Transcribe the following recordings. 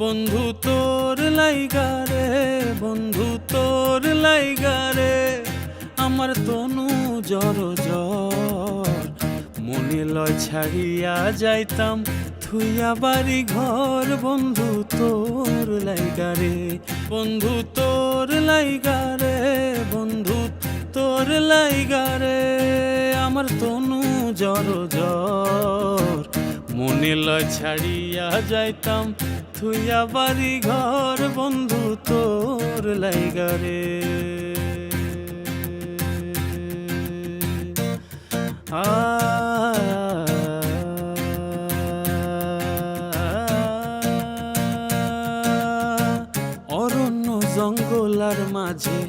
বন্ধু তোর লাইগা রে, বন্ধু তোর লাইগা রে আমার তনু জ্বর জ্বর। মনে লয় ছাড়িয়া যাইতাম থুইয়া বাড়ি ঘর। বন্ধু তোর লাইগা রে, বন্ধু তোর লাইগা রে, বন্ধু তোর লাইগা রে আমার তনু জ্বর জ্বর। মনে লয় ছাড়িয়া যাইতাম থুইয়া বাড়ি ঘর। বন্ধু তোর লাইগা রে। অরণ্য জঙ্গলার মাঝে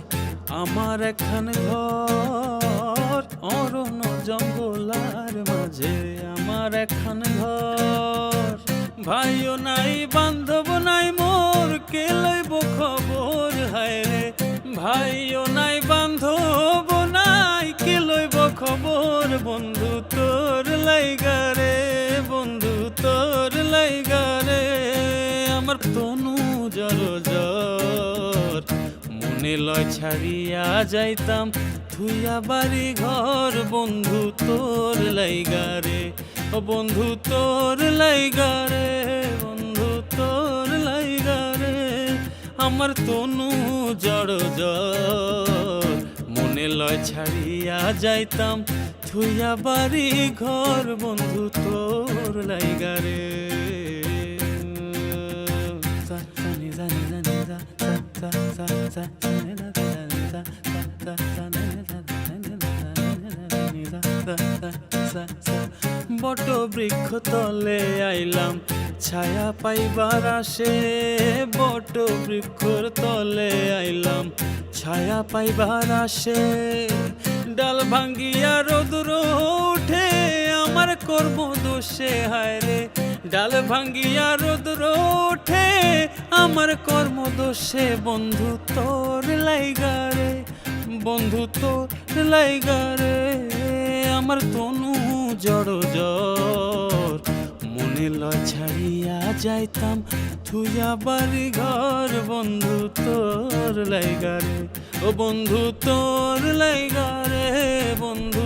আমার একখান ঘর। অরণ্য জঙ্গলার মাঝে আমার একখান ঘর। ভাইও নাই বান্ধব নাই মোর, কে লইব খবর হায় রে। ভাইও নাই বান্ধব নাই, কে লইব খবর। বন্ধু তোর লাইগা রে, বন্ধু তোর লাইগা রে আমার তনু জ্বর জ্বর। মনে লয় ছাড়িয়া যাইতাম থুইয়া বাড়ি ঘর। বন্ধু তোর লাইগা রে, ও বন্ধু তোর লাইগা রে, বন্ধু তোর লাইগা রে আমার তনু জ্বর জ্বর। মনে লয় ছাড়িয়া যাইতাম থুইয়া বাড়ি ঘর। বন্ধু তোর লাইগা রে। বট বৃক্ষ তলে আইলাম ছায়া পাইবার আসে। বট বৃক্ষর তলে আইলাম ছায়া পাইবার আসে। ডাল ভাঙ্গিয়া রোদ্র উঠে আমার কর্ম দোষে হায় রে। ডাল ভাঙ্গিয়া রোদ্র উঠে আমার কর্ম দোষে। বন্ধু তোর লাইগা রে, বন্ধু তোর লাইগা রে আমার তনু জ্বর জ্বর। মনে লয় ছাড়িয়া যাইতাম থুইয়া বাড়ি ঘর। বন্ধু তোর লাইগা রে, ও বন্ধু তোর লাইগা রে, বন্ধু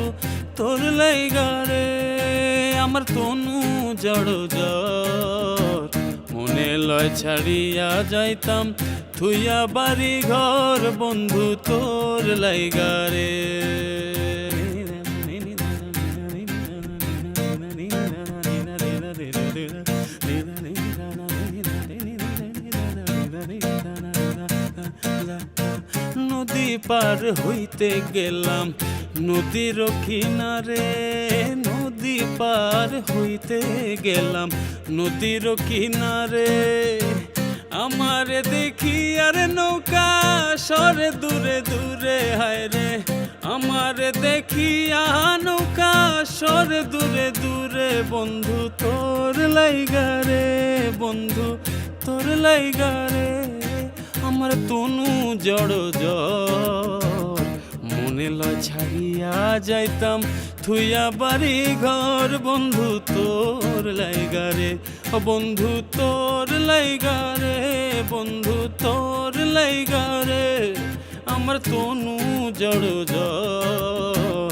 তোর লাইগা রে আমার তনু জ্বর জ্বর। মনে লয় ছাড়িয়া যাইতাম থুইয়া বাড়ি ঘর। বন্ধু তোর লাইগা রে। নদী পার হইতে গেলাম নদীর কিনারে। নদী পার হইতে গেলাম নদীর কিনারে। আমারে দেখি আর নৌকা সরে দূরে দূরে হায় রে। আমারে দেখি নৌকা সরে দূরে দূরে। বন্ধু তোর লাইগা রে, বন্ধু তোর লাইগা রে আমার তনু জ্বর জ্বর। মনে লয় ছাড়িয়া যাইতাম থুইয়া বাড়ি ঘর। বন্ধু তোর লাইগা রে, ও বন্ধু তোর লাইগা রে, বন্ধু তোর লাইগা রে আমার তনু জ্বর জ্বর।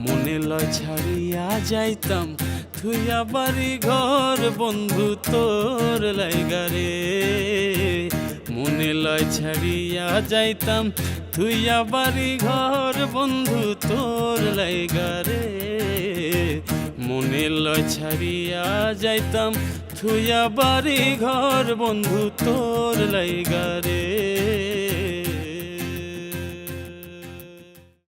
মনে লয় ছাড়িয়া যাইতাম থুইয়া বাড়ি ঘর। বন্ধু তোর লাইগা রে। মনে লয় ছাড়িয়া যাইতাম থুইয়া বাড়ি ঘর। বন্ধু তোর লাইগা রে। মনে লয় ছাড়িয়া যাইতাম থুইয়া বাড়ি ঘর। বন্ধু তোর লাইগা রে।